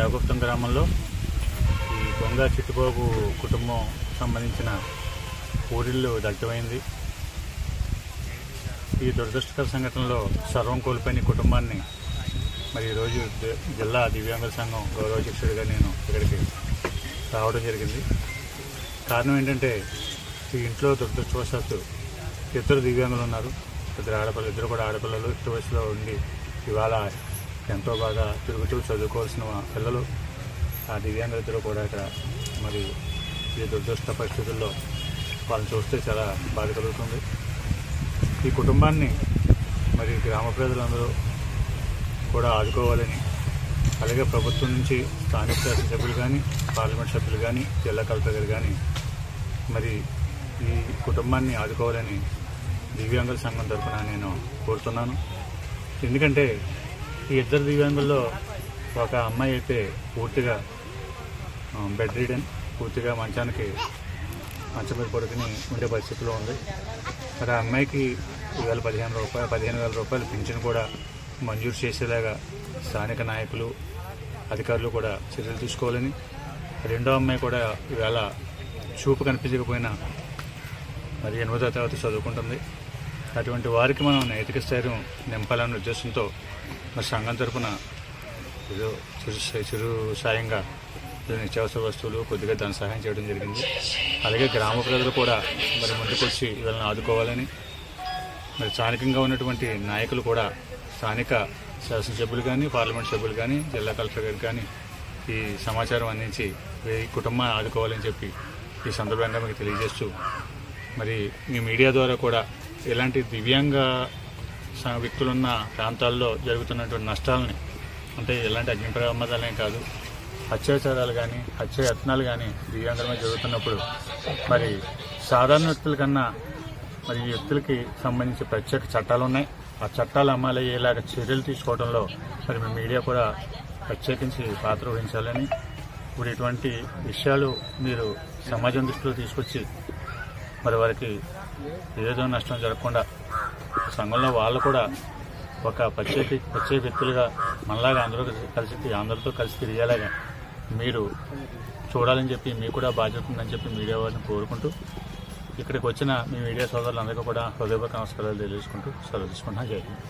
దేవగుప్తం గ్రామంలో ఈ దొంగ చిట్టుబాబు కుటుంబం సంబంధించిన ఊరిల్లు దగ్ధమైంది. ఈ దురదృష్టకర సంఘటనలో సర్వం కోల్పోయిన కుటుంబాన్ని మరి ఈరోజు జిల్లా దివ్యాంగుల సంఘం గౌరవాధ్యక్షుడిగా నేను ఇక్కడికి రావడం జరిగింది. కారణం ఏంటంటే ఈ ఇంట్లో దురదృష్టవశాత్తు ఇద్దరు దివ్యాంగులు ఉన్నారు. ఇద్దరు కూడా ఆడపిల్లలు యుక్త వయసులో ఉండి ఇవాళ ఎంతో బాగా తిరుగుతూ చదువుకోవాల్సిన పిల్లలు. ఆ దివ్యాంగులిద్దరూ కూడా ఇక్కడ మరి ఈ దురదృష్ట పరిస్థితుల్లో వాళ్ళని చూస్తే చాలా బాధ కలుగుతుంది. ఈ కుటుంబాన్ని మరి గ్రామ ప్రజలందరూ కూడా ఆదుకోవాలని, అలాగే ప్రభుత్వం నుంచి స్థానిక శాసనసభ్యులు కానీ, పార్లమెంట్ సభ్యులు కానీ, జిల్లా కలెక్టర్ గారు కానీ మరి ఈ కుటుంబాన్ని ఆదుకోవాలని దివ్యాంగుల సంఘం తరఫున నేను కోరుతున్నాను. ఎందుకంటే ఈ ఇద్దరు దివ్యాంగుల్లో ఒక అమ్మాయి అయితే పూర్తిగా బెడ్ రిడెన్, పూర్తిగా మంచం మీద పడుకుని ఉండే పరిస్థితిలో ఉంది. మరి ఆ అమ్మాయికి ఇవాళ 15,000 రూపాయలు పింఛన్ కూడా మంజూరు చేసేలాగా స్థానిక నాయకులు, అధికారులు కూడా చర్యలు తీసుకోవాలని, రెండో అమ్మాయి కూడా ఇవాళ చూపు కనిపించకపోయినా మరి 8వ తరగతి చదువుకుంటుంది. అటువంటి వారికి మనం నైతిక స్థైర్యం నింపాలనే ఉద్దేశంతో మరి సంఘం తరఫున ఏదో చిరు సాయంగా నిత్యావసర వస్తువులు, కొద్దిగా ధన సహాయం చేయడం జరిగింది. అలాగే గ్రామ ప్రజలు కూడా మరి ముందుకొచ్చి వీళ్ళని ఆదుకోవాలని, మరి స్థానికంగా ఉన్నటువంటి నాయకులు కూడా స్థానిక శాసనసభ్యులు కానీ, పార్లమెంట్ సభ్యులు కానీ, జిల్లా కలెక్టర్ గారు కానీ ఈ సమాచారం అందించి ఈ కుటుంబాన్ని ఆదుకోవాలని చెప్పి ఈ సందర్భంగా మీకు తెలియజేస్తూ, మరి మీ మీడియా ద్వారా కూడా ఇలాంటి దివ్యాంగ వ్యక్తులున్న ప్రాంతాల్లో జరుగుతున్నటువంటి నష్టాలని, అంటే ఎలాంటి అగ్ని ప్రమాదాలనే కాదు, అత్యాచారాలు కానీ, హత్యాయత్నాలు కానీ దివ్యాంగుల మీద జరుగుతున్నప్పుడు మరి సాధారణ వ్యక్తుల కన్నా మరి ఈ వ్యక్తులకి సంబంధించి ప్రత్యేక చట్టాలు ఉన్నాయి. ఆ చట్టాలు అమలు అయ్యేలాగా చర్యలు తీసుకోవడంలో మరి మీ మీడియా కూడా ప్రత్యేకించి పాత్ర వహించాలని, ఇప్పుడు ఇటువంటి విషయాలు మీరు సమాజం దృష్టిలో తీసుకొచ్చి మరి వారికి ఏదో నష్టం జరగకుండా సంఘంలో వాళ్ళు కూడా ఒక ప్రత్యేక వ్యక్తులుగా మనలాగా అందరితో కలిసి తిరిగేలాగా మీరు చూడాలని చెప్పి, మీకు కూడా బాధ్యత ఉందని చెప్పి మీడియా వారిని కోరుకుంటూ, ఇక్కడికి వచ్చిన మీ మీడియా సోదరులందరికీ కూడా హృదయపూర్వక నమస్కారాలు తెలియజేసుకుంటూ సెలవు తీసుకుంటున్నా. జై హింద్.